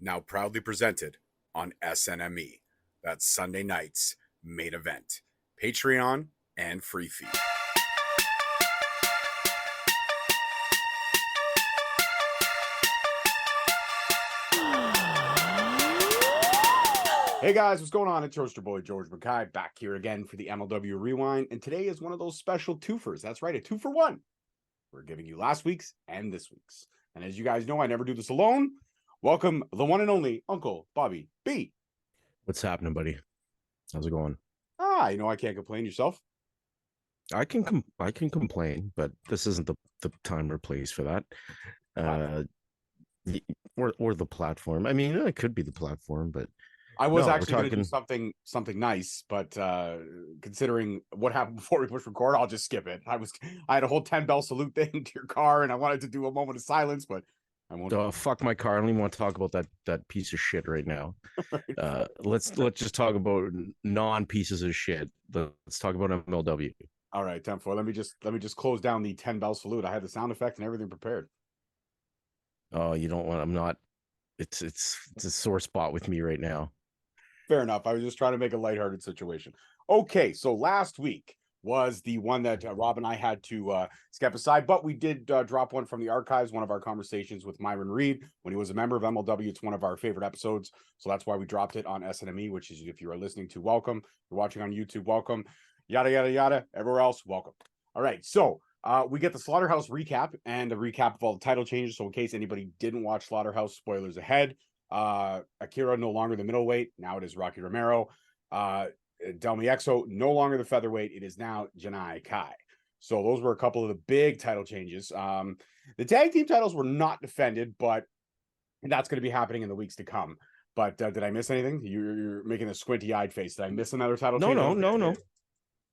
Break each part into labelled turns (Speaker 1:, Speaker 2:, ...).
Speaker 1: now proudly presented on SNME. That's Sunday night's main event, Patreon and free feed. Hey guys, what's going on? It's your boy George Mackay back here again for the MLW Rewind, and today is one of those special twofers. That's right, a 2-for-1. We're giving you last week's and this week's. And as you guys know, I never do this alone. Welcome the one and only Uncle Bobby B.
Speaker 2: What's happening, buddy? How's it going?
Speaker 1: You know I can't complain. Yourself?
Speaker 2: I can complain, but this isn't the time or place for that. Or the platform. I mean, it could be the platform, but
Speaker 1: I was actually going to do something nice, but considering what happened before we pushed record, I'll just skip it. I had a whole 10 bell salute thing to your car, and I wanted to do a moment of silence, but I won't.
Speaker 2: Fuck my car. I don't even want to talk about that piece of shit right now. Let's just talk about non-pieces of shit. Let's talk about MLW.
Speaker 1: All right, 10-4. Let me just close down the 10 bell salute. I had the sound effect and everything prepared.
Speaker 2: Oh, you don't want? I'm not. It's a sore spot with me right now.
Speaker 1: Fair enough. I was just trying to make a lighthearted situation. Okay, so last week was the one that Rob and I had to step aside, but we did drop one from the archives, one of our conversations with Myron Reed when he was a member of MLW. It's one of our favorite episodes, so that's why we dropped it on SNME, which is, if you are listening to, welcome. If you're watching on YouTube, welcome. Yada, yada, yada. Everywhere else, welcome. All right, so we get the Slaughterhouse recap and a recap of all the title changes, so in case anybody didn't watch Slaughterhouse, spoilers ahead. Akira no longer the middleweight, now it is Rocky Romero. Del Miexo no longer the featherweight, it is now Janai Kai. So those were a couple of the big title changes. The tag team titles were not defended, but that's going to be happening in the weeks to come. But did I miss anything? You're making a squinty-eyed face. Did I miss another title change?
Speaker 2: No.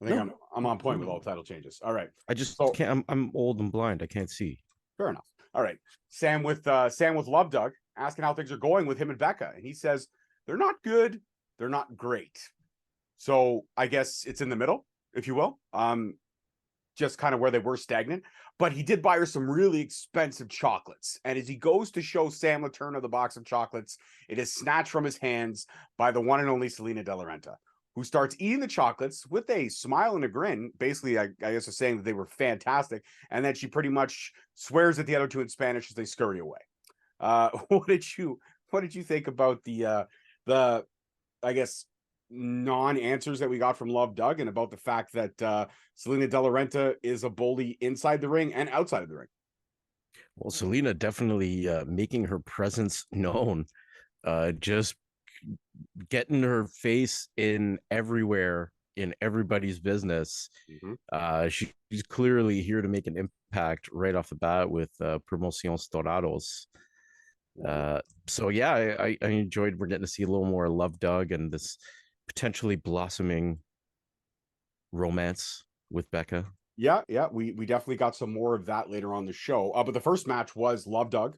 Speaker 1: I think I'm on point with all title changes. All right.
Speaker 2: I just can't. I'm old and blind. I can't see.
Speaker 1: Fair enough. All right. Sam with Love Doug asking how things are going with him and Becca, and he says they're not good, they're not great. So I guess it's in the middle, if you will. Just kind of where they were stagnant. But he did buy her some really expensive chocolates, and as he goes to show Sam Laterna the box of chocolates, it is snatched from his hands by the one and only Salina de la Renta, who starts eating the chocolates with a smile and a grin. Basically, I guess is saying that they were fantastic, and then she pretty much swears at the other two in Spanish as they scurry away. What did you think about the I guess non-answers that we got from Love Doug, and about the fact that Salina de la Renta is a bully inside the ring and outside of the ring?
Speaker 2: Well, Salina definitely making her presence known, just getting her face in everywhere, in everybody's business. She's clearly here to make an impact right off the bat with Promociones Dorados. So yeah, I enjoyed. We're getting to see a little more Love Doug and this potentially blossoming romance with Becca.
Speaker 1: Yeah, we definitely got some more of that later on the show. But the first match was Love Doug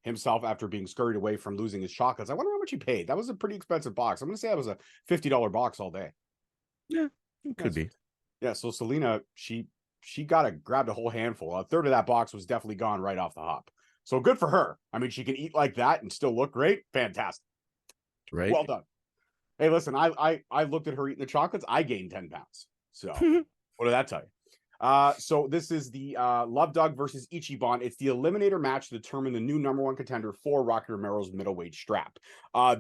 Speaker 1: himself after being scurried away from losing his chocolates. I wonder how much he paid. That was a pretty expensive box. I'm gonna say that was a $50 box all day.
Speaker 2: Yeah, it could be.
Speaker 1: Yeah, so Salina, she grabbed a whole handful. A third of that box was definitely gone right off the hop. So good for her. I mean, she can eat like that and still look great. Fantastic.
Speaker 2: Right.
Speaker 1: Well done. Hey, listen, I looked at her eating the chocolates. I gained 10 pounds. So what did that tell you? So this is the Love Doug versus Ichiban. It's the eliminator match to determine the new #1 contender for Rocky Romero's middleweight strap.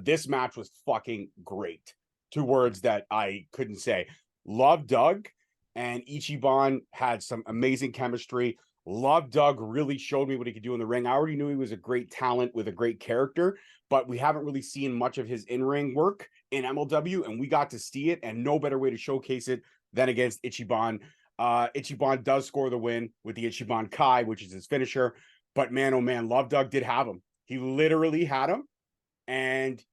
Speaker 1: This match was fucking great. 2 words that I couldn't say. Love Doug and Ichiban had some amazing chemistry. Love Doug really showed me what he could do in the ring. I already knew he was a great talent with a great character, but we haven't really seen much of his in-ring work in MLW, and we got to see it, and no better way to showcase it than against Ichiban. Ichiban does score the win with the Ichiban Kai, which is his finisher, but man, oh man, Love Doug did have him. He literally had him, and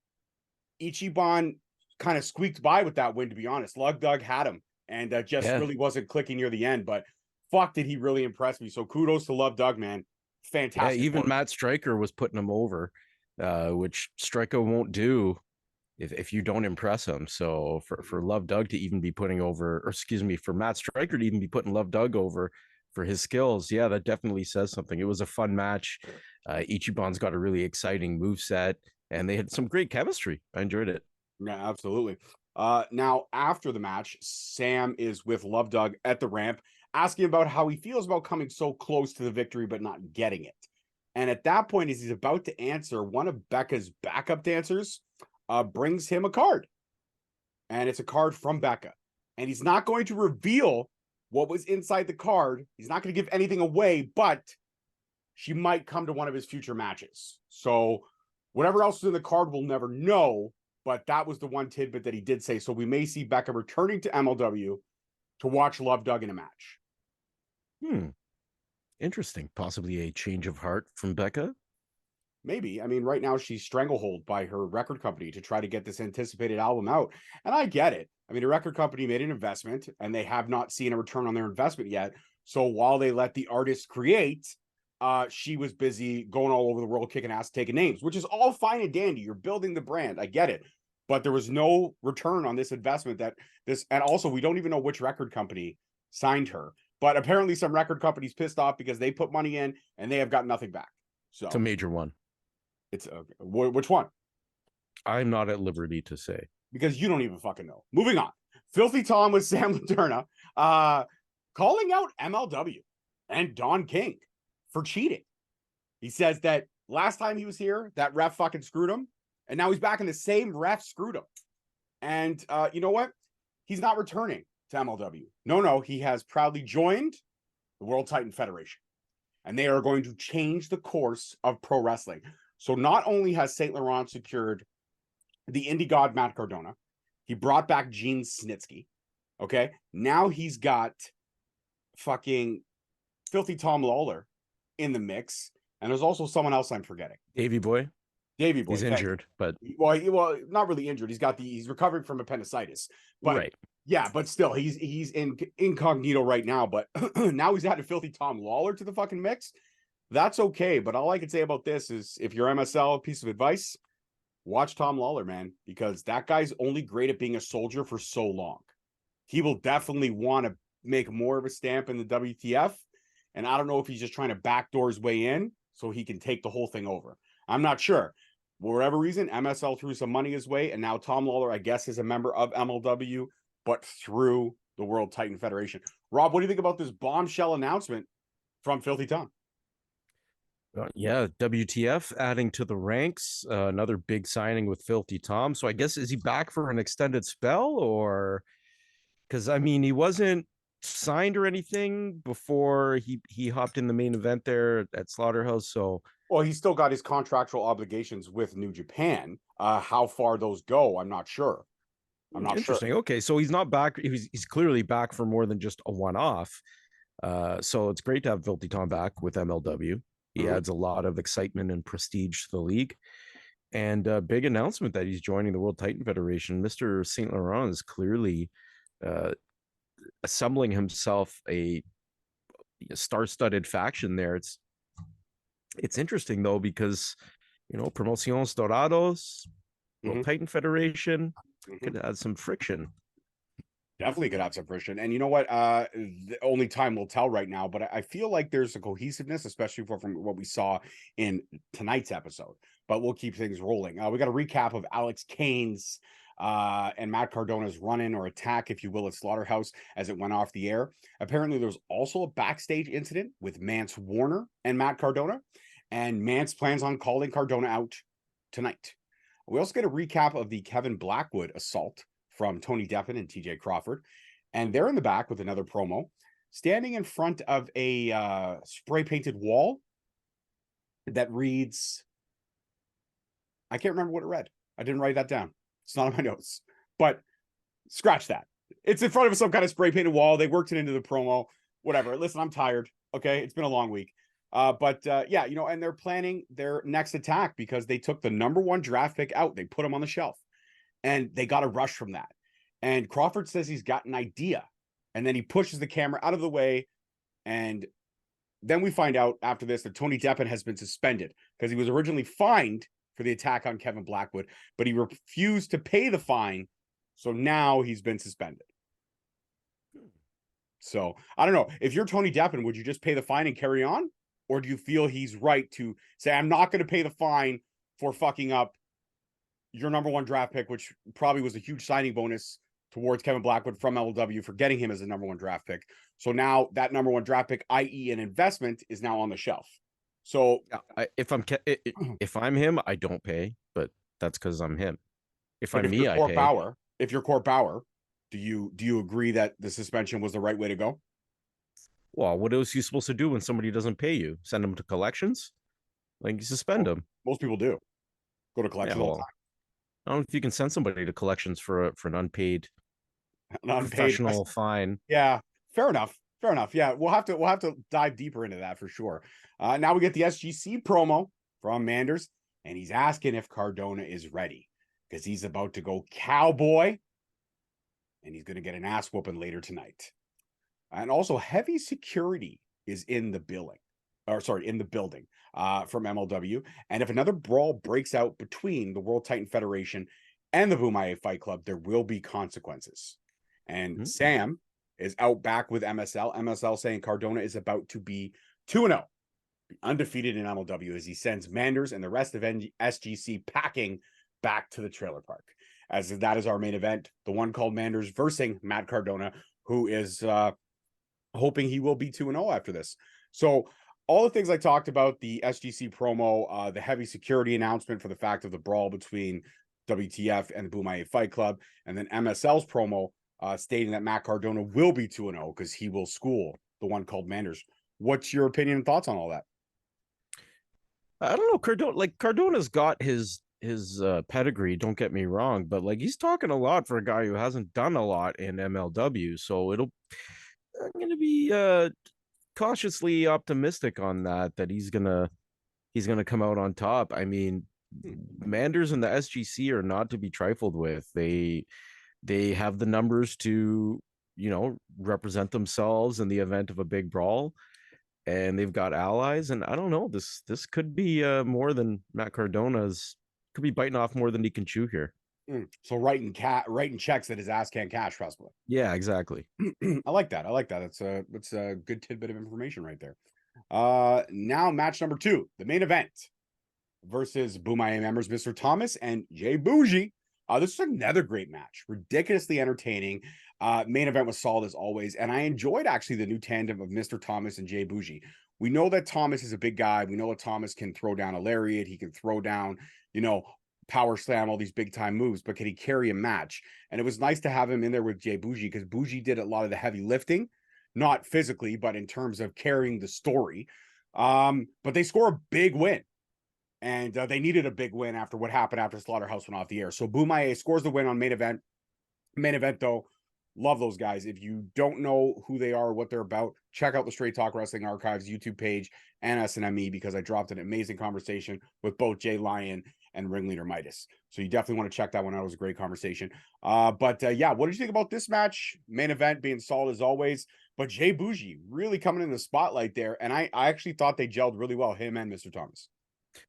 Speaker 1: Ichiban kind of squeaked by with that win, to be honest. Love Doug had him, and really wasn't clicking near the end, but fuck, did he really impress me. So kudos to Love Doug, man. Fantastic.
Speaker 2: Yeah, even Matt Stryker was putting him over, which Stryker won't do if you don't impress him. So for Love Doug to even be putting over, or excuse me, for Matt Stryker to even be putting Love Doug over for his skills, yeah, that definitely says something. It was a fun match. Ichiban's got a really exciting moveset. and they had some great chemistry. I enjoyed it.
Speaker 1: Yeah, absolutely. Now after the match, Sam is with Love Dog at the ramp, asking about how he feels about coming so close to the victory but not getting it. And at that point, as he's about to answer, one of Becca's backup dancers brings him a card. And it's a card from Becca. And he's not going to reveal what was inside the card. He's not going to give anything away, but she might come to one of his future matches. So whatever else is in the card, we'll never know. But that was the one tidbit that he did say. So we may see Becca returning to MLW to watch Love Dug in a match.
Speaker 2: Interesting. Possibly a change of heart from Becca.
Speaker 1: Maybe. I mean, right now she's stranglehold by her record company to try to get this anticipated album out. And I get it. I mean, the record company made an investment and they have not seen a return on their investment yet. So while they let the artist create, she was busy going all over the world, kicking ass, taking names, which is all fine and dandy. You're building the brand. I get it. But there was no return on this investment and also we don't even know which record company signed her. But apparently some record company's pissed off because they put money in and they have got nothing back. So
Speaker 2: it's a major one.
Speaker 1: It's okay. Which one?
Speaker 2: I'm not at liberty to say.
Speaker 1: Because you don't even fucking know. Moving on. Filthy Tom with Sam Laterna calling out MLW and Don King for cheating. He says that last time he was here, that ref fucking screwed him. And now he's back in the same ref screwed him. And you know what? He's not returning to MLW. No, he has proudly joined the World Titan Federation. And they are going to change the course of pro wrestling. So not only has St. Laurent secured the indie god Matt Cardona, he brought back Gene Snitsky. Okay. Now he's got fucking Filthy Tom Lawler in the mix. And there's also someone else I'm forgetting.
Speaker 2: Davey Boy.
Speaker 1: He's
Speaker 2: injured, but
Speaker 1: well, not really injured. He's recovering from appendicitis. But
Speaker 2: right.
Speaker 1: Yeah, but still, he's in incognito right now. But now he's added Filthy Tom Lawler to the fucking mix. That's okay. But all I can say about this is, if you're MSL, piece of advice, watch Tom Lawler, man, because that guy's only great at being a soldier for so long. He will definitely want to make more of a stamp in the WTF. And I don't know if he's just trying to backdoor his way in so he can take the whole thing over. I'm not sure. For whatever reason, MSL threw some money his way, and now Tom Lawler, I guess, is a member of MLW, but through the World Titan Federation. Rob, what do you think about this bombshell announcement from Filthy Tom?
Speaker 2: Yeah, WTF adding to the ranks, another big signing with Filthy Tom. So I guess, is he back for an extended spell, or because I mean, he wasn't signed or anything before he hopped in the main event there at Slaughterhouse. So
Speaker 1: well, he's still got his contractual obligations with New Japan. How far those go, I'm not sure.
Speaker 2: Interesting. Sure. Okay, so he's not back. He's clearly back for more than just a one-off. So it's great to have Filthy Tom back with MLW. He adds a lot of excitement and prestige to the league. And a big announcement that he's joining the World Titan Federation. Mr. St. Laurent is clearly assembling himself a star-studded faction there. It's interesting, though, because, you know, Promociones, Dorados, World Titan Federation could add some friction.
Speaker 1: Definitely could have some friction. And you know what? The only time will tell right now, but I feel like there's a cohesiveness, especially from what we saw in tonight's episode. But we'll keep things rolling. We got a recap of Alex Kane's and Matt Cardona's run-in or attack, if you will, at Slaughterhouse as it went off the air. Apparently, there was also a backstage incident with Mance Warner and Matt Cardona. And Mance plans on calling Cardona out tonight. We also get a recap of the Kevin Blackwood assault from Tony Deppen and TJ Crawford. And they're in the back with another promo, standing in front of a spray-painted wall that reads, I can't remember what it read. I didn't write that down. It's not on my notes. But scratch that. It's in front of some kind of spray-painted wall. They worked it into the promo. Whatever. Listen, I'm tired. Okay? It's been a long week. Yeah, you know, and they're planning their next attack because they took the #1 draft pick out. They put him on the shelf. And they got a rush from that. And Crawford says he's got an idea. And then he pushes the camera out of the way. And then we find out after this that Tony Deppen has been suspended because he was originally fined for the attack on Kevin Blackwood, but he refused to pay the fine. So now he's been suspended. So I don't know. If you're Tony Deppen, would you just pay the fine and carry on? Or do you feel he's right to say, I'm not going to pay the fine for fucking up your number one draft pick, which probably was a huge signing bonus towards Kevin Blackwood from MLW for getting him as a number one draft pick. So now that number one draft pick, i.e. an investment, is now on the shelf. So
Speaker 2: if I'm him, I don't pay, but that's because I'm him. If I'm
Speaker 1: if
Speaker 2: me, I pay.
Speaker 1: If you're Court Bauer, do you agree that the suspension was the right way to go?
Speaker 2: Well, what else are you supposed to do when somebody doesn't pay you? Send them to collections? Like, you suspend them.
Speaker 1: Most people do. Go to collections all the time.
Speaker 2: I don't know if you can send somebody to collections for an unpaid professional fine.
Speaker 1: Yeah, fair enough. Fair enough. Yeah, we'll have to dive deeper into that for sure. Now we get the SGC promo from Manders, and he's asking if Cardona is ready because he's about to go cowboy, and he's going to get an ass whooping later tonight. And also, heavy security is in the building from MLW. And if another brawl breaks out between the World Titan Federation and the Bomaye Fight Club, there will be consequences. And Sam is out back with MSL. MSL saying Cardona is about to be 2-0, undefeated in MLW, as he sends Manders and the rest of SGC packing back to the trailer park. As that is our main event, the one called Manders versus Matt Cardona, who is hoping he will be 2-0 after this. So all the things I talked about, the SGC promo, the heavy security announcement for the fact of the brawl between WTF and the Bomaye Fight Club, and then MSL's promo stating that Matt Cardona will be 2-0 because he will school the one called Manders. What's your opinion and thoughts on all that?
Speaker 2: I don't know. Cardona's got his pedigree, don't get me wrong, but like, he's talking a lot for a guy who hasn't done a lot in MLW. So I'm gonna be cautiously optimistic on that he's gonna come out on top. I mean, Manders and the SGC are not to be trifled with. They have the numbers to, represent themselves in the event of a big brawl, and they've got allies. And I don't know, this could be more than Matt Cardona's. Could be biting off more than he can chew here.
Speaker 1: So writing checks that his ass can't cash, possibly.
Speaker 2: Yeah, exactly.
Speaker 1: I like that. That's a good tidbit of information right there. Now match number 2, the main event versus Bomaye members Mr. Thomas and Jay Bougie. This is another great match, ridiculously entertaining. Main event was solid as always, and I enjoyed actually the new tandem of Mr. Thomas and Jay Bougie. We know that Thomas is a big guy. We know that Thomas can throw down a lariat. He can throw down, power slam, all these big time moves, but can he carry a match? And it was nice to have him in there with Jay Bougie, because Bougie did a lot of the heavy lifting, not physically, but in terms of carrying the story. But they score a big win. And they needed a big win after what happened after Slaughterhouse went off the air. So Bomaye scores the win on main event. Main event, though, love those guys. If you don't know who they are, what they're about, check out the Straight Talk Wrestling Archives YouTube page and SNME, because I dropped an amazing conversation with both Jay Lyon and ringleader Midas. So you definitely want to check that one out. It was a great conversation. But yeah, what did you think about this match? Main event being solid as always, but Jay Bougie really coming in the spotlight there. And I actually thought they gelled really well, him and Mr. Thomas.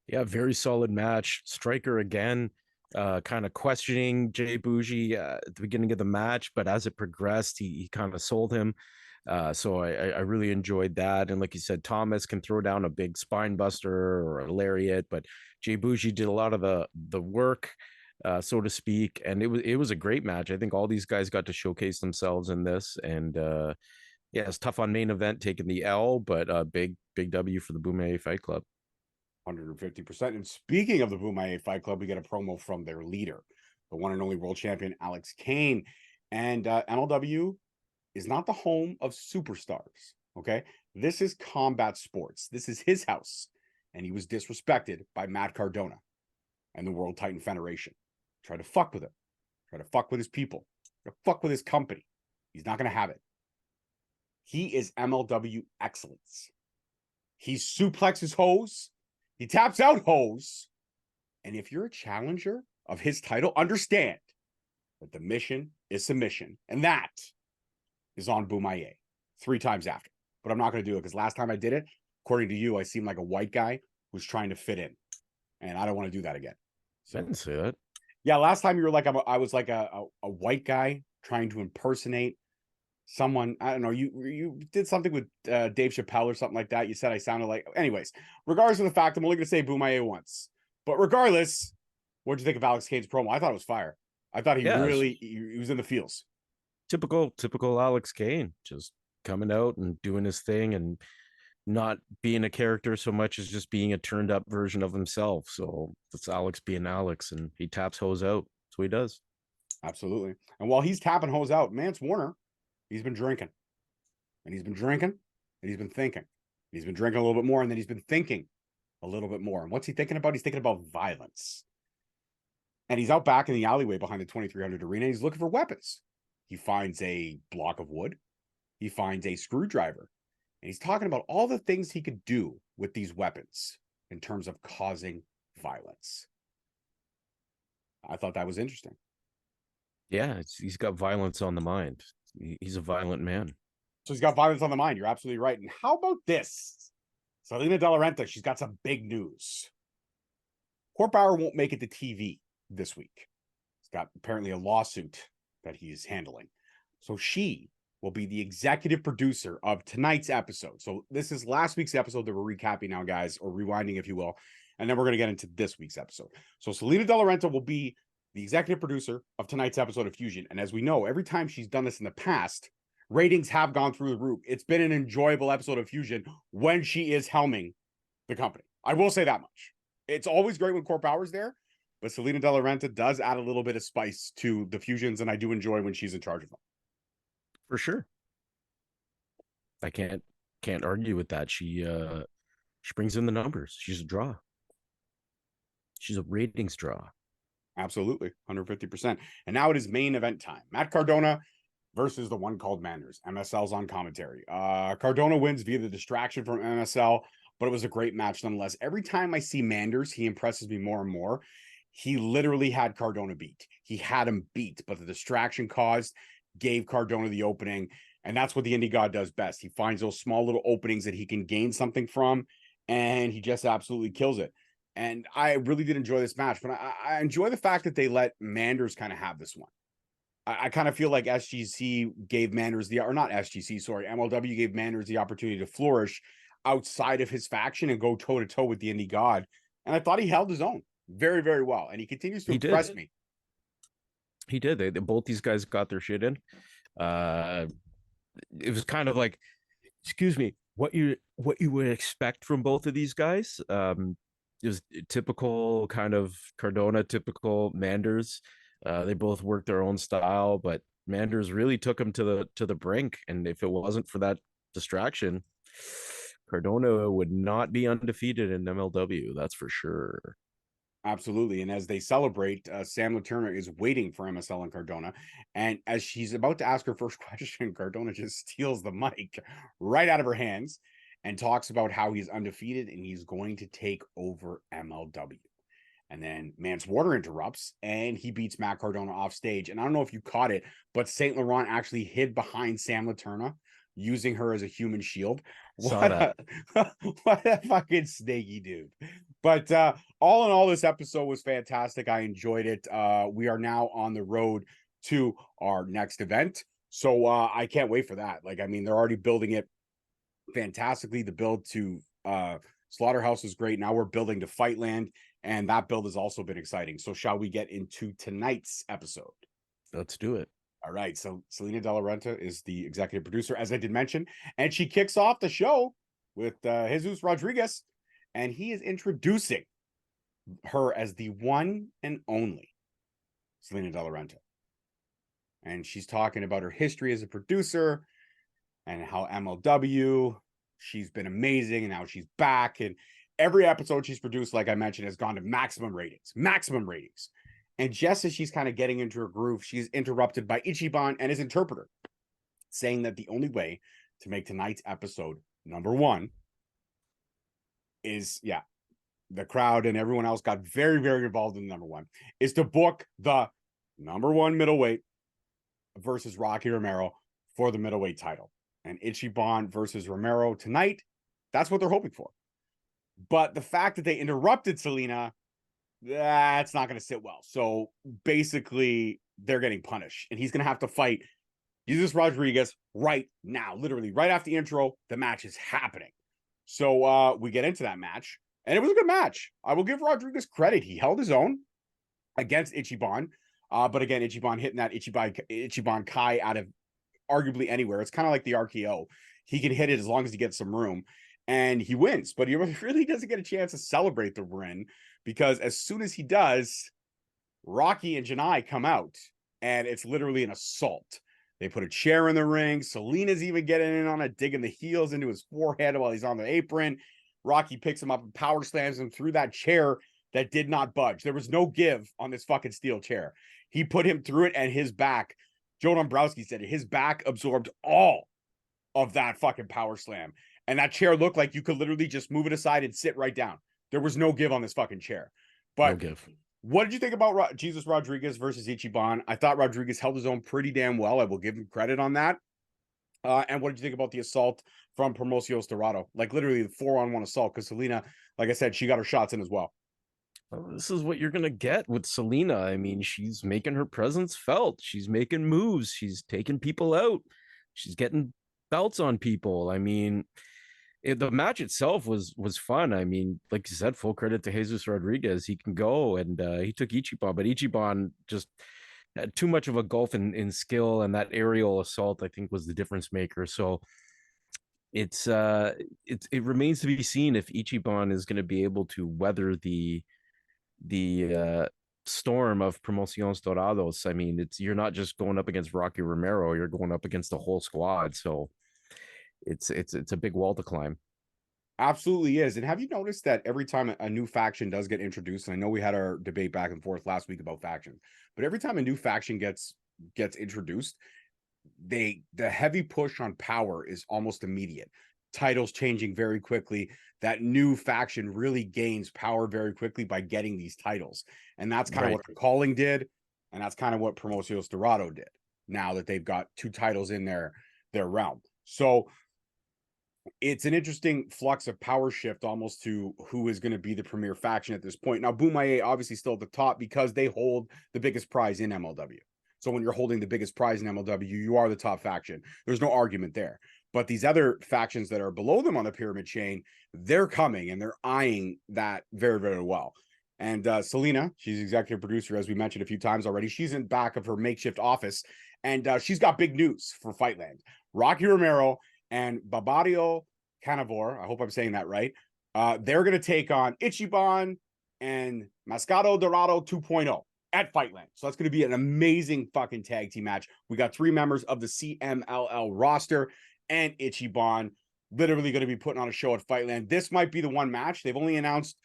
Speaker 2: Yeah, very solid match. Striker again, kind of questioning Jay Bougie at the beginning of the match, but as it progressed, he kind of sold him. So I really enjoyed that. And like you said, Thomas can throw down a big spine buster or a lariat, but Jay Bougie did a lot of the work, so to speak. And it was a great match. I think all these guys got to showcase themselves in this. And yeah, it's tough on main event taking the L, but big W for the Bomaye Fight Club.
Speaker 1: 150%. And speaking of the Bomaye Fight Club, we get a promo from their leader, the one and only world champion, Alex Kane. And MLW is not the home of superstars, okay? This is combat sports. This is his house. And he was disrespected by Matt Cardona and the World Titan Federation. Try to fuck with him. Try to fuck with his people. Try to fuck with his company. He's not going to have it. He is MLW excellence. He suplexes hoes. He taps out hoes. And if you're a challenger of his title, understand that the mission is submission. And that is on Bomaye 3 times after. But I'm not going to do it, because last time I did it, according to you, I seemed like a white guy who's trying to fit in. And I don't want to do that again.
Speaker 2: So, I didn't say that.
Speaker 1: Yeah, last time you were like, I was like a white guy trying to impersonate someone. I don't know, you did something with Dave Chappelle or something like that. You said I sounded like, anyways, regardless of the fact, I'm only going to say Bomaye once. But regardless, What'd you think of Alex Cain's promo? I thought it was fire. I thought he
Speaker 2: Yeah,
Speaker 1: really he was in the feels.
Speaker 2: typical Alex Cain, just coming out and doing his thing and not being a character so much as just being a turned up version of himself. So that's Alex being Alex, and he taps hoes out. That's what he does.
Speaker 1: Absolutely. And while he's tapping hose out, Mance Warner, he's been drinking. And he's been drinking, and he's been thinking. He's been drinking a little bit more, and then he's been thinking a little bit more. And what's he thinking about? He's thinking about violence. And he's out back in the alleyway behind the 2300 arena. And he's looking for weapons. He finds a block of wood. He finds a screwdriver. And he's talking about all the things he could do with these weapons in terms of causing violence. I thought that was interesting.
Speaker 2: Yeah, he's got violence on the mind. He's a violent man.
Speaker 1: So he's got violence on the mind. You're absolutely right. And how about this? Salina de la Renta, she's got some big news. Court Bauer won't make it to TV this week. He's got apparently a lawsuit that he's handling. So she will be the executive producer of tonight's episode. So this is last week's episode that we're recapping now, guys, or rewinding, if you will. And then we're going to get into this week's episode. So Salina de la Renta will be the executive producer of tonight's episode of Fusion. And as we know, every time she's done this in the past, ratings have gone through the roof. It's been an enjoyable episode of Fusion when she is helming the company. I will say that much. It's always great when Court Bauer's there, but Salina de la Renta does add a little bit of spice to the Fusions, and I do enjoy when she's in charge of them.
Speaker 2: For sure. I can't argue with that. She brings in the numbers. She's a draw. She's a ratings draw.
Speaker 1: Absolutely, 150%. And now it is main event time. Matt Cardona versus the one called Manders. MSL's on commentary. Cardona wins via the distraction from MSL, but it was a great match nonetheless. Every time I see Manders, he impresses me more and more. He literally had Cardona beat. He had him beat, but the distraction gave Cardona the opening, and that's what the indie god does best. He finds those small little openings that he can gain something from, and he just absolutely kills it. And I really did enjoy this match, but I enjoy the fact that they let Manders kind of have this one. I kind of feel like SGC gave Manders or not SGC, sorry, MLW gave Manders the opportunity to flourish outside of his faction and go toe-to-toe with the indie god. And I thought he held his own very, very well. And he continues to impress me.
Speaker 2: He did. They both these guys got their shit in. It was kind of like, excuse me, what you would expect from both of these guys. It was typical kind of Cardona, typical Manders. They both worked their own style, but Manders really took him to the brink. And if it wasn't for that distraction, Cardona would not be undefeated in MLW. That's for sure.
Speaker 1: Absolutely. And as they celebrate, Sam Turner is waiting for MSL and Cardona. And as she's about to ask her first question, Cardona just steals the mic right out of her hands and talks about how he's undefeated and he's going to take over MLW. And then Mance Warner interrupts and he beats Matt Cardona off stage. And I don't know if you caught it, but St. Laurent actually hid behind Sam Laterna, using her as a human shield. What a fucking snaky dude. But all in all, this episode was fantastic. I enjoyed it. We are now on the road to our next event. So I can't wait for that. Like, I mean, they're already building it fantastically. The build to Slaughterhouse was great. Now we're building to Fightland, and that build has also been exciting. So shall we get into tonight's episode?
Speaker 2: Let's do it.
Speaker 1: All right. So Salina de la Renta is the executive producer, as I did mention, and she kicks off the show with Jesus Rodriguez, and he is introducing her as the one and only Salina de la Renta. And she's talking about her history as a producer and how MLW, she's been amazing, and now she's back. And every episode she's produced, like I mentioned, has gone to maximum ratings. And just as she's kind of getting into her groove, she's interrupted by Ichiban and his interpreter, saying that the only way to make tonight's episode number one is, the crowd and everyone else got very, very involved in number one, is to book the number one middleweight versus Rocky Romero for the middleweight title. And Ichiban versus Romero tonight, that's what they're hoping for. But the fact that they interrupted Salina, that's not going to sit well. So basically, they're getting punished. And he's going to have to fight Jesus Rodriguez right now. Literally, right after the intro, the match is happening. So we get into that match. And it was a good match. I will give Rodriguez credit. He held his own. against Ichiban. But again, Ichiban hitting that Ichiban Kai out of arguably anywhere. It's kind of like the RKO. He can hit it as long as he gets some room, and he wins. But he really doesn't get a chance to celebrate the win, because as soon as he does, Rocky and Janai come out, and it's literally an assault. They put a chair in the ring. Salina's even getting in on it, digging the heels into his forehead while he's on the apron. Rocky picks him up and power slams him through that chair that did not budge. There was no give on this fucking steel chair. He put him through it, and his back, Joe Dombrowski said it, his back absorbed all of that fucking power slam. And that chair looked like you could literally just move it aside and sit right down. There was no give on this fucking chair. But
Speaker 2: No give.
Speaker 1: what did you think about Jesus Rodriguez versus Ichiban? I thought Rodriguez held his own pretty damn well. I will give him credit on that. And what did you think about the assault from Promociones Dorado? Like literally the 4-on-1 assault, because Salina, like I said, she got her shots in as well.
Speaker 2: Well, this is what you're going to get with Salina. I mean, she's making her presence felt. She's making moves. She's taking people out. She's getting belts on people. I mean, the match itself was fun. I mean, like you said, full credit to Jesus Rodriguez. He can go, and he took Ichiban, but Ichiban just had too much of a gulf in skill, and that aerial assault, I think, was the difference maker. So it remains to be seen if Ichiban is going to be able to weather the storm of Promociones Dorados. I mean, you're not just going up against Rocky Romero, you're going up against the whole squad. So it's a big wall to climb.
Speaker 1: Absolutely is. And have you noticed that every time a new faction does get introduced, and I know we had our debate back and forth last week about factions, but every time a new faction gets introduced, the heavy push on power is almost immediate. Titles changing very quickly. That new faction really gains power very quickly by getting these titles. And that's kind of what the Calling did, and that's kind of what Promociones Dorado did, now that they've got 2 titles in their realm. So it's an interesting flux of power shift almost to who is going to be the premier faction at this point. Now, Bomaye obviously still at the top because they hold the biggest prize in MLW. So when you're holding the biggest prize in MLW, you are the top faction. There's no argument there. But these other factions that are below them on the pyramid chain, they're coming and they're eyeing that very, very well. And Salina, she's executive producer, as we mentioned a few times already. She's in back of her makeshift office, and she's got big news for FIGHTLAND. Rocky Romero and Barbario Canavor, I hope I'm saying that right, they're going to take on Ichiban and Mascado Dorado 2.0 at FIGHTLAND. So that's going to be an amazing fucking tag team match. We got 3 members of the CMLL roster, and Ichiban literally going to be putting on a show at FIGHTLAND. This might be the one match. They've only announced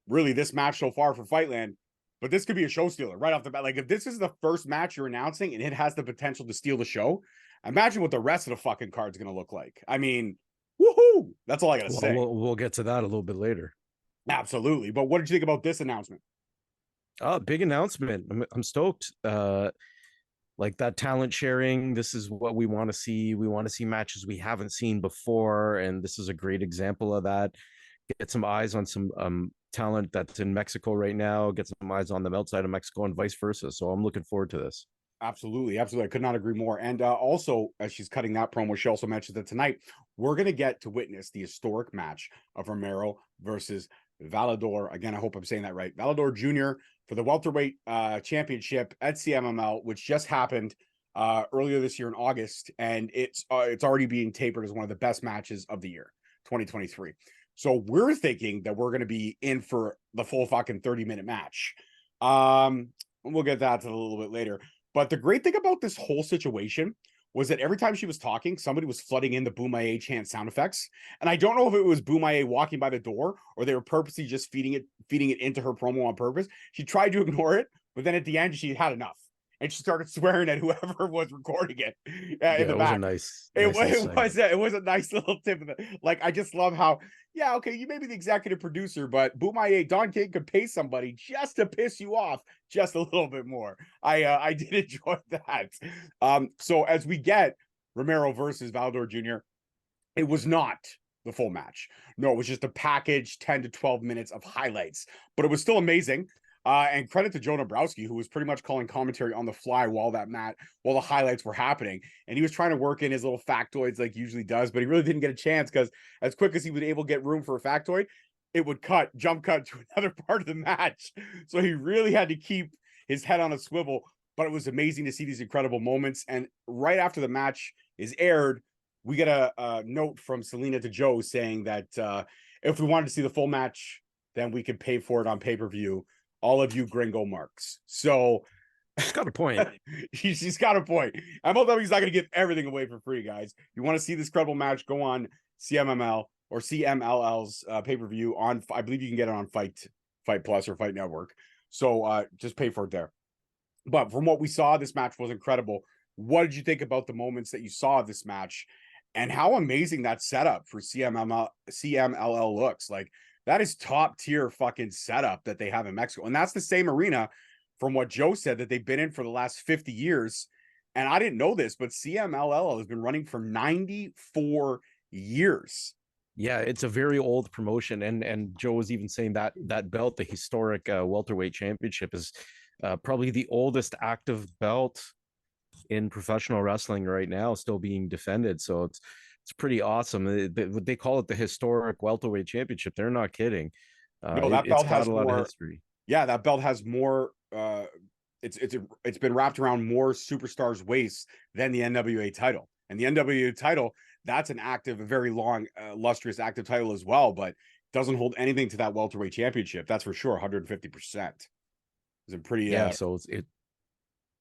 Speaker 1: really this match so far for FIGHTLAND, but this could be a show stealer right off the bat. Like, if this is the first match you're announcing and it has the potential to steal the show, imagine what the rest of the fucking card's going to look like. I mean, woohoo! That's all I got to say.
Speaker 2: We'll get to that a little bit later.
Speaker 1: Absolutely. But what did you think about this announcement?
Speaker 2: Big announcement. I'm stoked. Like that talent sharing, this is what we want to see. We want to see matches we haven't seen before, and this is a great example of that. Get some eyes on some talent that's in Mexico right now, get some eyes on them outside of Mexico, and vice versa. So I'm looking forward to this.
Speaker 1: Absolutely. I could not agree more. And also, as she's cutting that promo, she also mentions that tonight we're going to get to witness the historic match of Romero versus Volador. Again, I hope I'm saying that right. Volador Jr. for the Welterweight Championship at CMLL, which just happened earlier this year in August. And it's already being tapered as one of the best matches of the year, 2023. So we're thinking that we're going to be in for the full fucking 30-minute match. We'll get that to a little bit later. But the great thing about this whole situation was that every time she was talking, somebody was flooding in the Bomaye chant sound effects. And I don't know if it was Bomaye walking by the door or they were purposely just feeding it into her promo on purpose. She tried to ignore it, but then at the end, she had enough. And she started swearing at whoever was recording it in the back. It was a nice little tip of like, I just love how, yeah, okay, you may be the executive producer, but Bomaye, Don King could pay somebody just to piss you off just a little bit more. I did enjoy that. So as we get Romero versus Volador Jr., it was not the full match. No, it was just a package, 10 to 12 minutes of highlights, but it was still amazing. And credit to Joe Dombrowski, who was pretty much calling commentary on the fly while the highlights were happening. And he was trying to work in his little factoids like he usually does, but he really didn't get a chance because as quick as he was able to get room for a factoid, it would jump cut to another part of the match. So he really had to keep his head on a swivel. But it was amazing to see these incredible moments. And right after the match is aired, we get a note from Salina to Joe saying that if we wanted to see the full match, then we could pay for it on pay-per-view. All of you gringo marks. So
Speaker 2: she's got a point.
Speaker 1: she's got a point. MLW's not going to give everything away for free, guys. You want to see this credible match, go on CMML or CMLL's pay-per-view on, I believe you can get it on Fight Plus or Fight Network. So just pay for it there. But from what we saw, this match was incredible. What did you think about the moments that you saw of this match and how amazing that setup for CMLL looks? Like, that is top tier fucking setup that they have in Mexico. And that's the same arena, from what Joe said, that they've been in for the last 50 years. And I didn't know this, but CMLL has been running for 94 years.
Speaker 2: Yeah, it's a very old promotion. And Joe was even saying that that belt, the historic welterweight championship, is probably the oldest active belt in professional wrestling right now, still being defended. So it's pretty awesome. They call it the historic welterweight championship. They're not kidding.
Speaker 1: No, that belt has
Speaker 2: a
Speaker 1: more,
Speaker 2: lot of history.
Speaker 1: Yeah, that belt has more. It's been wrapped around more superstars' waists than the NWA title. And the NWA title, that's an active, a very long, lustrous active title as well, but doesn't hold anything to that welterweight championship. That's for sure. 150%. Is it pretty?
Speaker 2: Yeah, so it's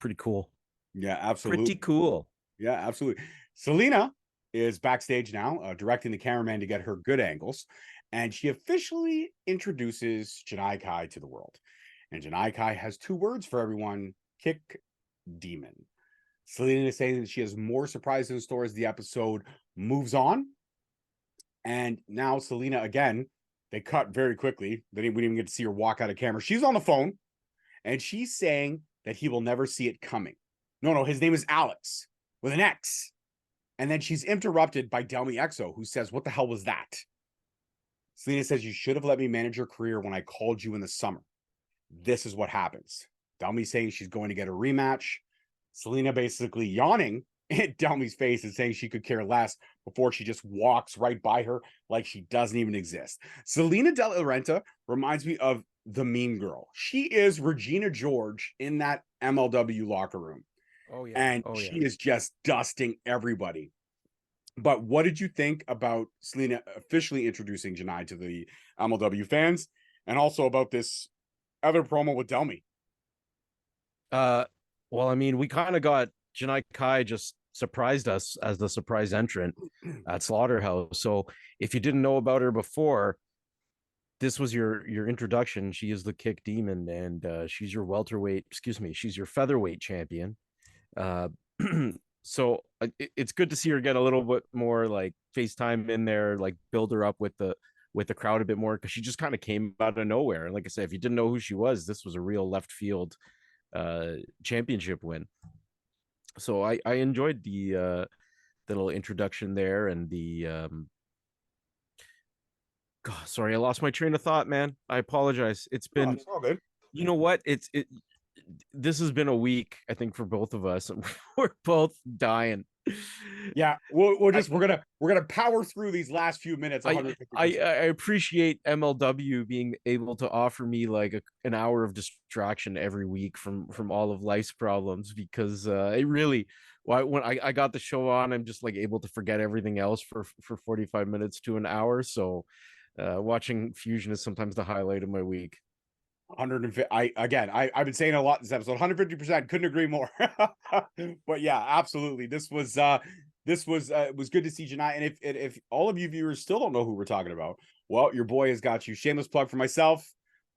Speaker 2: pretty cool.
Speaker 1: Yeah, absolutely.
Speaker 2: Pretty cool.
Speaker 1: Yeah, absolutely. Salina is backstage now, directing the cameraman to get her good angles, and she officially introduces Janai Kai to the world. And Janai Kai has 2 words for everyone: kick demon. Salina is saying that she has more surprises in store as the episode moves on. And now Salina, again, they cut very quickly. We didn't even get to see her walk out of camera. She's on the phone, and she's saying that he will never see it coming. No, his name is Alex with an X. And then she's interrupted by Delmy Exo, who says, "What the hell was that?" Salina says, "You should have let me manage your career when I called you in the summer. This is what happens." Delmy saying she's going to get a rematch. Salina basically yawning at Delmy's face and saying she could care less before she just walks right by her like she doesn't even exist. Salina de la Renta reminds me of the Mean Girl. She is Regina George in that MLW locker room.
Speaker 2: Oh yeah.
Speaker 1: And she is just dusting everybody. But what did you think about Salina officially introducing Janai to the MLW fans, and also about this other promo with Delmy?
Speaker 2: Well, I mean, we kind of got Janai Kai just surprised us as the surprise entrant at Slaughterhouse. So if you didn't know about her before, this was your introduction. She is the kick demon, and she's your she's your featherweight champion. So it's good to see her get a little bit more like FaceTime in there, like build her up with the crowd a bit more, because she just kind of came out of nowhere. And like I said, if you didn't know who she was, this was a real left field championship win. So I enjoyed the little introduction there, and the God, sorry, I lost my train of thought, man. I apologize. It's been,
Speaker 1: it's all good.
Speaker 2: You know what? This has been a week, I think, for both of us. We're both dying.
Speaker 1: Yeah, we're gonna power through these last few minutes.
Speaker 2: I appreciate MLW being able to offer me like an hour of distraction every week from all of life's problems, because it really, when I got the show on, I'm just like able to forget everything else for 45 minutes to an hour. So watching Fusion is sometimes the highlight of my week.
Speaker 1: 150. I've been saying a lot this episode. 150%. Couldn't agree more. But yeah, absolutely. This was it was good to see Janai. And if all of you viewers still don't know who we're talking about, well, your boy has got you. Shameless plug for myself.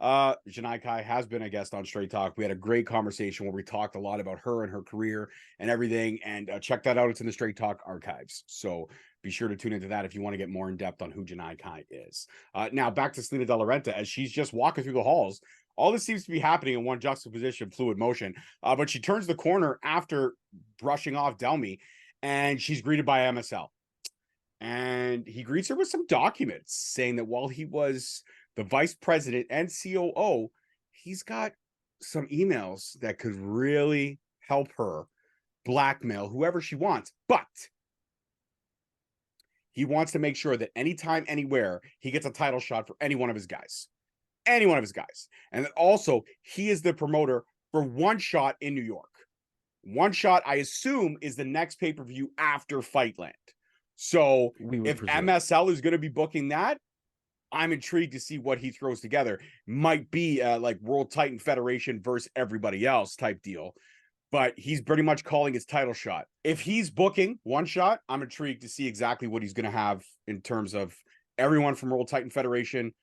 Speaker 1: Janai Kai has been a guest on Straight Talk. We had a great conversation where we talked a lot about her and her career and everything. And check that out. It's in the Straight Talk archives. So be sure to tune into that if you want to get more in depth on who Janai Kai is. Now back to Salina de la Renta as she's just walking through the halls. All this seems to be happening in one juxtaposition, fluid motion. But she turns the corner after brushing off Delmy, and she's greeted by MSL. And he greets her with some documents saying that while he was the vice president and COO, he's got some emails that could really help her blackmail whoever she wants. But He wants to make sure that anytime, anywhere, he gets a title shot for any one of his guys. Any one of his guys. And then also, he is the promoter for One Shot in New York. One Shot, I assume, is the next pay-per-view after FIGHTLAND. So if MSL is going to be booking that, I'm intrigued to see what he throws together. Might be like World Titan Federation versus everybody else type deal. But he's pretty much calling his title shot. If he's booking One Shot, I'm intrigued to see exactly what he's going to have in terms of everyone from World Titan Federation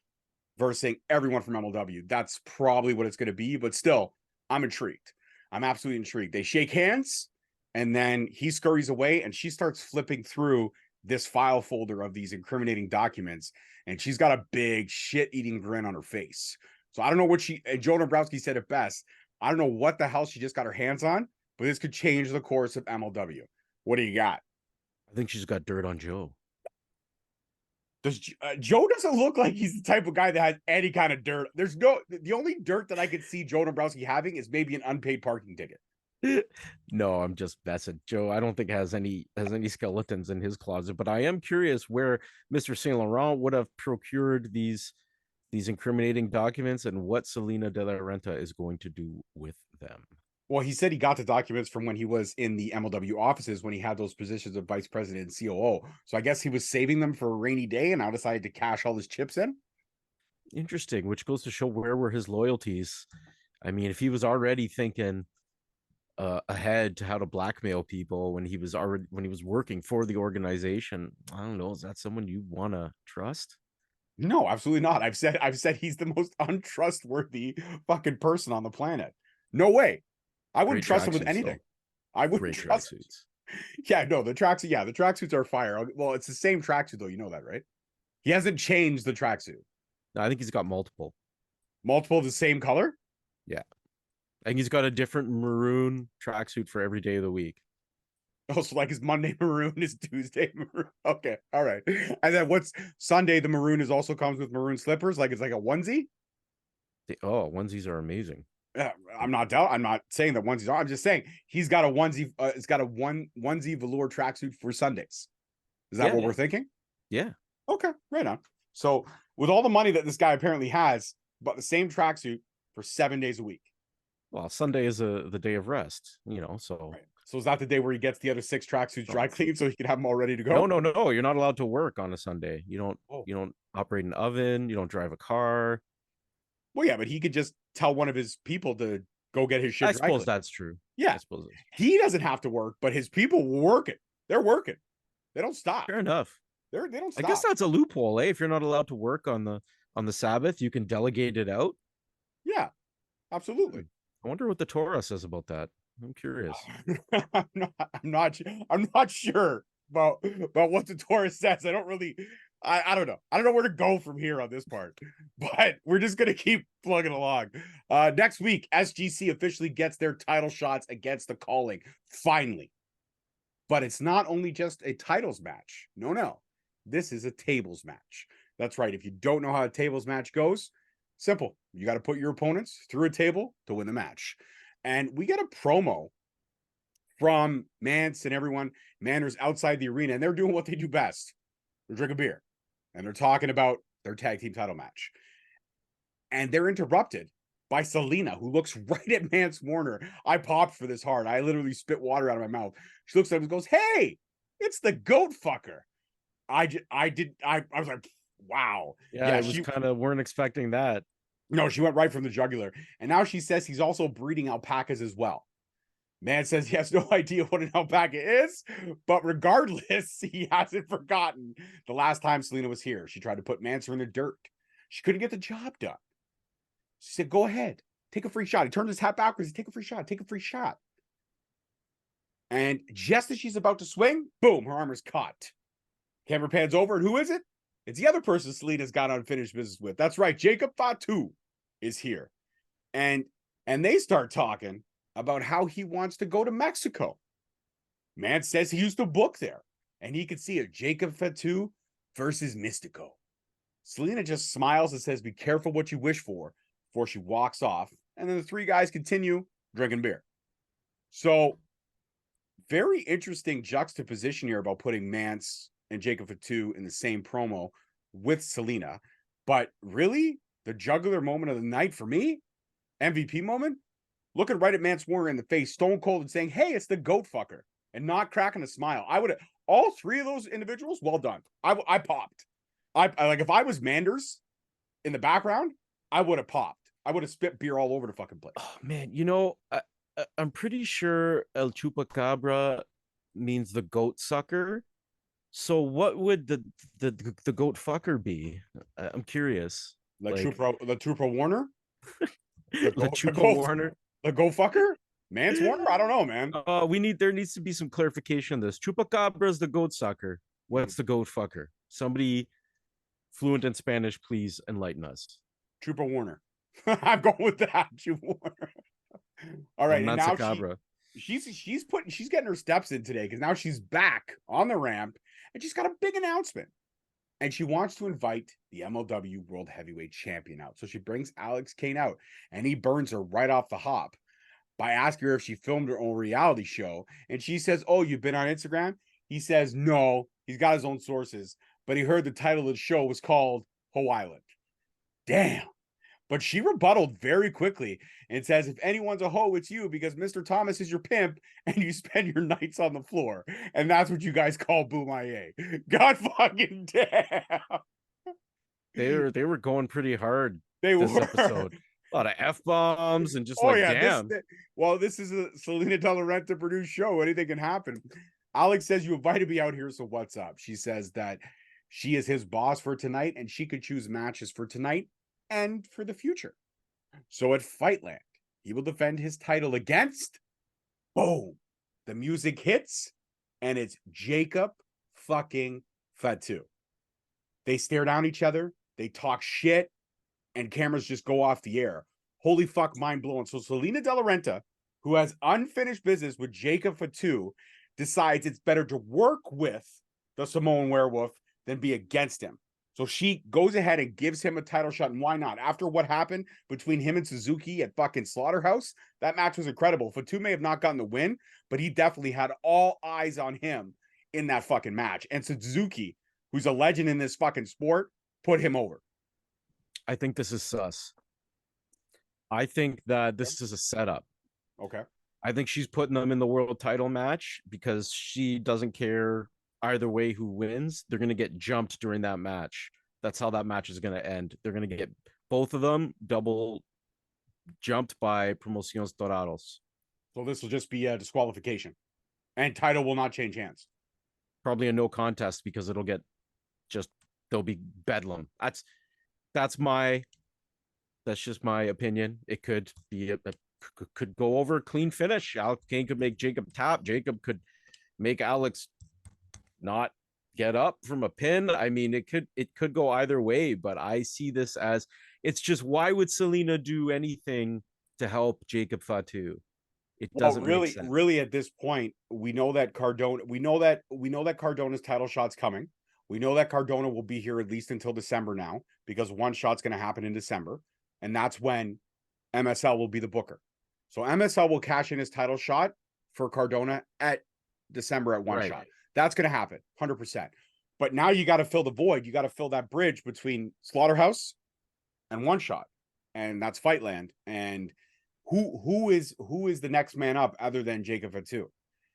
Speaker 1: versus everyone from MLW. That's probably what it's going to be. But still, I'm intrigued. I'm absolutely intrigued. They shake hands, and then he scurries away, and she starts flipping through this file folder of these incriminating documents, and she's got a big shit-eating grin on her face. So I don't know what Joe Dombrowski said it best. I don't know what the hell she just got her hands on, but this could change the course of MLW. What do you got?
Speaker 2: I think she's got dirt on Joe.
Speaker 1: Joe doesn't look like he's the type of guy that has any kind of dirt. The only dirt that I could see Joe Dombrowski having is maybe an unpaid parking ticket.
Speaker 2: No, I'm just messing. Joe, I don't think has any skeletons in his closet, but I am curious where Mr. Saint Laurent would have procured these incriminating documents and what Salina de la Renta is going to do with them.
Speaker 1: Well, he said he got the documents from when he was in the MLW offices when he had those positions of vice president and COO. So I guess he was saving them for a rainy day and now decided to cash all his chips in.
Speaker 2: Interesting, which goes to show where were his loyalties. I mean, if he was already thinking ahead to how to blackmail people when he was working for the organization, I don't know, is that someone you want to trust?
Speaker 1: No, absolutely not. I've said he's the most untrustworthy fucking person on the planet. No way. I wouldn't trust him with anything. I wouldn't trust him. Yeah, no, the tracksuits are fire. Well, it's the same tracksuit though. You know that, right? He hasn't changed the tracksuit.
Speaker 2: No, I think he's got multiple.
Speaker 1: Multiple of the same color?
Speaker 2: Yeah. I think he's got a different maroon tracksuit for every day of the week.
Speaker 1: Oh, so like his Monday maroon is Tuesday maroon. Okay, all right. And then what's Sunday? The maroon also comes with maroon slippers, like it's like a onesie.
Speaker 2: Onesies are amazing.
Speaker 1: I'm not saying that onesies are. I'm just saying he's got a onesie. It's got a onesie velour tracksuit for Sundays. Is that what we're thinking?
Speaker 2: Yeah.
Speaker 1: Okay, right on. So with all the money that this guy apparently has, but the same tracksuit for 7 days a week.
Speaker 2: Well, Sunday is the day of rest, so.
Speaker 1: Right. So is that the day where he gets the other 6 tracksuits dry cleaned so he can have them all ready to go?
Speaker 2: No. You're not allowed to work on a Sunday. You don't operate an oven. You don't drive a car.
Speaker 1: Well, yeah, but he could just tell one of his people to go get his shit.
Speaker 2: I suppose that's true.
Speaker 1: Yeah, I suppose he doesn't have to work, but his people were working. They're working. They don't stop.
Speaker 2: Fair enough.
Speaker 1: They don't stop.
Speaker 2: I guess that's a loophole, eh? If you're not allowed to work on the Sabbath, you can delegate it out.
Speaker 1: Yeah, absolutely.
Speaker 2: I wonder what the Torah says about that. I'm curious.
Speaker 1: I'm not sure about what the Torah says. I don't know. I don't know where to go from here on this part, but we're just going to keep plugging along. Next week, SGC officially gets their title shots against the Calling. Finally. But it's not only just a titles match. No. This is a tables match. That's right. If you don't know how a tables match goes, simple. You got to put your opponents through a table to win the match. And we get a promo from Mance and everyone. Manders outside the arena, and they're doing what they do best. They're drinking beer. And they're talking about their tag team title match. And they're interrupted by Salina, who looks right at Mance Warner. I popped for this hard. I literally spit water out of my mouth. She looks at him and goes, "Hey, it's the goat fucker." I was like, wow.
Speaker 2: Yeah, it was kind of weren't expecting that.
Speaker 1: No, she went right from the jugular. And now she says he's also breeding alpacas as well. Man says he has no idea what an alpaca is, but regardless, he hasn't forgotten the last time Salina was here. She tried to put Manser in the dirt. She couldn't get the job done. She said, "Go ahead, take a free shot." He turned his hat backwards. Take a free shot. And just as she's about to swing, boom, her armor's caught. Camera pans over, and who is it? It's the other person Salina's got unfinished business with. That's right, Jacob Fatu is here. And they start talking about how he wants to go to Mexico. Man says he used to book there, and he could see it. Jacob Fatu versus Mystico. Salina just smiles and says, "Be careful what you wish for," before she walks off. And then the 3 guys continue drinking beer. So, very interesting juxtaposition here about putting Mance and Jacob Fatu in the same promo with Salina. But really, the juggler moment of the night for me, MVP moment, looking right at Mance Warner in the face, stone cold, and saying, "Hey, it's the goat fucker," and not cracking a smile. I would have all three of those individuals. Well done. I popped. I like if I was Manders in the background, I would have popped. I would have spit beer all over the fucking place.
Speaker 2: Oh man, I'm pretty sure El Chupacabra means the goat sucker. So what would the goat fucker be? I'm curious.
Speaker 1: The Trooper Warner,
Speaker 2: The Chupa Warner.
Speaker 1: the go fucker, Mance Warner. I don't know, man.
Speaker 2: There needs to be some clarification on this. Chupacabra is the goat sucker. What's the goat fucker? Somebody fluent in Spanish, please enlighten us.
Speaker 1: Trooper Warner. I'm going with that. Trooper Warner. All right, and now she's getting her steps in today because now she's back on the ramp and she's got a big announcement. And she wants to invite the MLW World Heavyweight Champion out. So she brings Alex Kane out and he burns her right off the hop by asking her if she filmed her own reality show. And she says, "Oh, you've been on Instagram?" He says, "No." He's got his own sources, but he heard the title of the show was called Ho Island. Damn. But she rebutted very quickly and says, "If anyone's a hoe, it's you, because Mr. Thomas is your pimp and you spend your nights on the floor. And that's what you guys call Bomaye." God fucking damn.
Speaker 2: They were going pretty hard
Speaker 1: This
Speaker 2: episode. A lot of F-bombs and just damn.
Speaker 1: This is a Salina de Laurent produced show. Anything can happen. Alex says, "You invited me out here, so what's up?" She says that she is his boss for tonight and she could choose matches for tonight and for the future. So at FIGHTLAND, he will defend his title against, boom, the music hits, and it's Jacob fucking Fatu. They stare down each other, they talk shit, and cameras just go off the air. Holy fuck, mind blowing. So Salina de la Renta, who has unfinished business with Jacob Fatu, decides it's better to work with the Samoan werewolf than be against him. So she goes ahead and gives him a title shot, and why not? After what happened between him and Suzuki at fucking Slaughterhouse, that match was incredible. Fatu may have not gotten the win, but he definitely had all eyes on him in that fucking match. And Suzuki, who's a legend in this fucking sport, put him over.
Speaker 2: I think this is sus. I think that this is a setup.
Speaker 1: Okay.
Speaker 2: I think she's putting them in the world title match because she doesn't care either way who wins. They're going to get jumped during that match. That's how that match is going to end. They're going to get both of them double jumped by Promociones Dorados.
Speaker 1: So this will just be a disqualification and title will not change hands.
Speaker 2: Probably a no contest because there'll be bedlam. That's just my opinion. It could be could go over a clean finish. Alex Kane could make Jacob tap. Jacob could make Alex not get up from a pin. I mean, it could go either way, but I see this as, it's just, why would Salina do anything to help Jacob Fatu? It doesn't make sense.
Speaker 1: Really at this point, we know that Cardona's title shot's coming. We know that Cardona will be here at least until December now, because one shot's going to happen in December, and that's when MSL will be the booker. So MSL will cash in his title shot for Cardona at December at one shot. That's going to happen, 100%. But now you got to fill the void. You got to fill that bridge between Slaughterhouse and One Shot, and that's FIGHTLAND. And who is the next man up other than Jacob Fatu?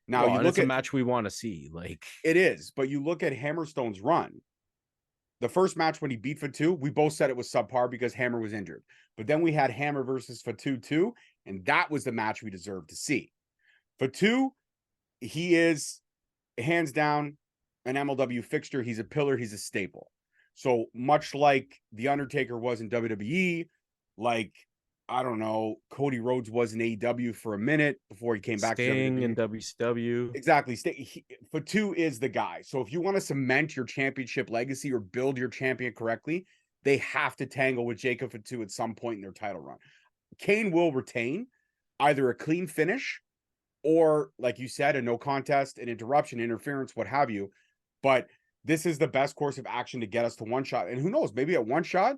Speaker 1: Now you look at a
Speaker 2: match we want to see, like
Speaker 1: it is, but you look at Hammerstone's run. The first match when he beat Fatu, we both said it was subpar because Hammer was injured. But then we had Hammer versus Fatu too, and that was the match we deserved to see. Fatu, he is hands down an MLW fixture. He's a pillar. He's a staple. So much like The Undertaker was in WWE, like, I don't know, Cody Rhodes was in AEW for a minute before he came back to WWE.
Speaker 2: in WCW.
Speaker 1: Exactly. Fatu is the guy. So if you want to cement your championship legacy or build your champion correctly, they have to tangle with Jacob Fatu at some point in their title run. Kane will retain either a clean finish or, like you said, a no contest, an interruption, interference, what have you. But this is the best course of action to get us to One Shot. And who knows, maybe at One Shot,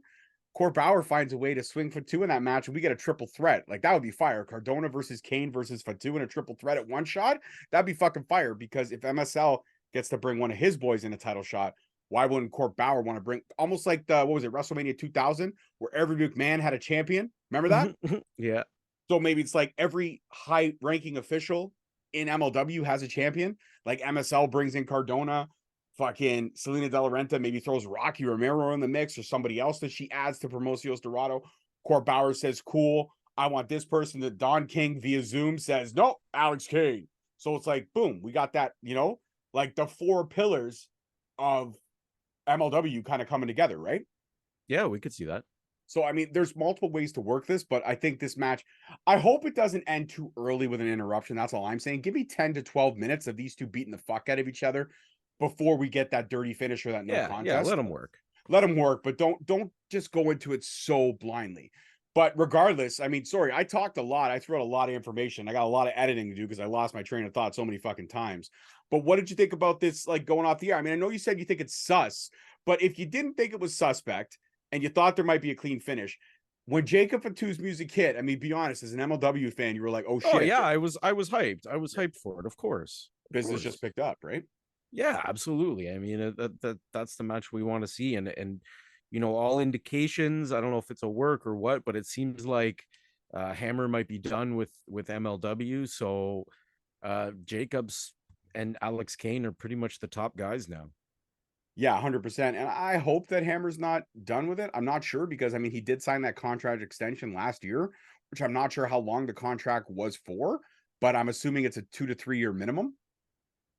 Speaker 1: Court Bauer finds a way to swing Fatu in that match and we get a triple threat. Like, that would be fire. Cardona versus Kane versus Fatu in a triple threat at One Shot. That'd be fucking fire, because if MSL gets to bring one of his boys in a title shot, why wouldn't Court Bauer want to bring almost like the, what was it, WrestleMania 2000, where every McMahon had a champion? Remember that?
Speaker 2: Yeah.
Speaker 1: So maybe it's like every high ranking official in MLW has a champion. Like MSL brings in Cardona, fucking Salina de la Renta maybe throws Rocky Romero in the mix or somebody else that she adds to Promociones Dorado. Court Bauer says, cool, I want this person. That Don King via Zoom says, nope, Alex Kane. So it's like, boom, we got that, you know, like the four pillars of MLW kind of coming together, right?
Speaker 2: Yeah, we could see that.
Speaker 1: So, I mean, there's multiple ways to work this, but I think this match, I hope it doesn't end too early with an interruption. That's all I'm saying. Give me 10 to 12 minutes of these two beating the fuck out of each other before we get that dirty finish or that no contest.
Speaker 2: Yeah, let them work.
Speaker 1: Let them work, but don't just go into it so blindly. But regardless, I mean, sorry, I talked a lot. I threw out a lot of information. I got a lot of editing to do because I lost my train of thought so many fucking times. But what did you think about this, like, going off the air? I mean, I know you said you think it's sus, but if you didn't think it was suspect and you thought there might be a clean finish, when Jacob Fatu's music hit, I mean, be honest, as an MLW fan, you were like, oh shit.
Speaker 2: Oh yeah, I was hyped. I was hyped for it, of course.
Speaker 1: Business just picked up, right?
Speaker 2: Yeah, absolutely. I mean, that's the match we want to see, and you know, all indications. I don't know if it's a work or what, but it seems like Hammer might be done with MLW. So Jacobs and Alex Kane are pretty much the top guys now.
Speaker 1: Yeah, 100%. And I hope that Hammer's not done with it. I'm not sure because, I mean, he did sign that contract extension last year, which I'm not sure how long the contract was for, but I'm assuming it's a 2 to 3 year minimum.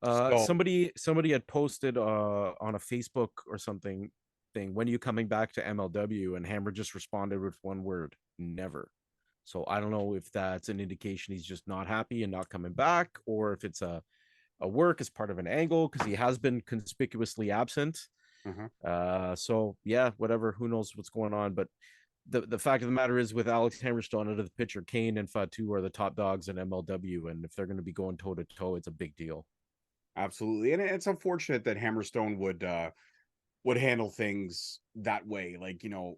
Speaker 1: So,
Speaker 2: Somebody had posted on a Facebook or something thing, when are you coming back to MLW? And Hammer just responded with one word: never. So I don't know if that's an indication he's just not happy and not coming back, or if it's a work as part of an angle, because he has been conspicuously absent. So yeah, whatever, who knows what's going on. But the fact of the matter is, with Alex Hammerstone out of the picture, Kane and Fatu are the top dogs in MLW, and if they're going to be going toe to toe, it's a big deal.
Speaker 1: absolutely. And it's unfortunate that Hammerstone would handle things that way. Like, you know,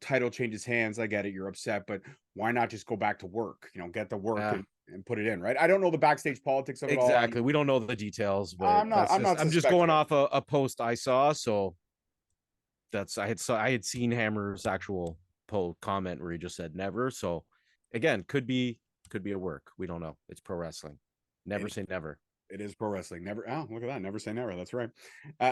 Speaker 1: title changes hands. I get it. You're upset, but why not just go back to work? You know, get the work and put it in, right? I don't know the backstage politics of it all.
Speaker 2: Exactly. We don't know the details, but
Speaker 1: I'm
Speaker 2: just going off a post I saw. So that's I had seen Hammer's actual comment where he just said never. So again, could be a work. We don't know. It's pro wrestling. Never say never.
Speaker 1: It is pro wrestling. Never. Oh, look at that. Never say never. That's right.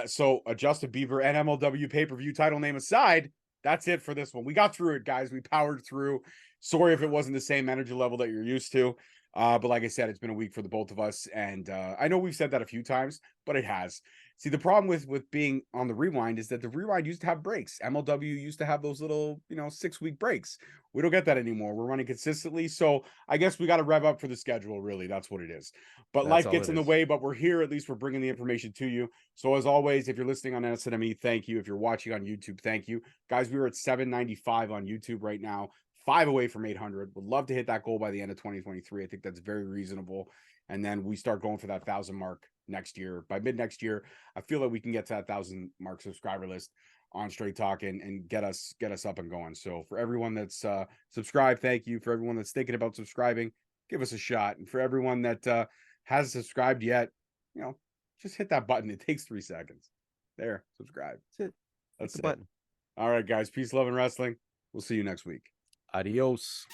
Speaker 1: So Justin Bieber and MLW pay-per-view title name aside, that's it for this one. We got through it, guys. We powered through. Sorry if it wasn't the same energy level that you're used to. But like I said, it's been a week for the both of us. And I know we've said that a few times, but it has. See, the problem with being on the rewind is that the rewind used to have breaks. MLW used to have those little, 6-week breaks. We don't get that anymore. We're running consistently. So I guess we got to rev up for the schedule, really. That's what it is. But life gets in the way, but we're here. At least we're bringing the information to you. So as always, if you're listening on SNME, thank you. If you're watching on YouTube, thank you. Guys, we were at 795 on YouTube right now. 5 away from 800. Would love to hit that goal by the end of 2023. I think that's very reasonable. And then we start going for that 1,000 mark next year. By mid next year, I feel that we can get to that 1,000 mark subscriber list on Straight Talk and get us up and going. So for everyone that's subscribed, thank you. For everyone that's thinking about subscribing, give us a shot. And for everyone that hasn't subscribed yet, just hit that button. It takes 3 seconds. There, subscribe.
Speaker 2: That's it.
Speaker 1: That's the button. All right, guys. Peace, love, and wrestling. We'll see you next week.
Speaker 2: Adios.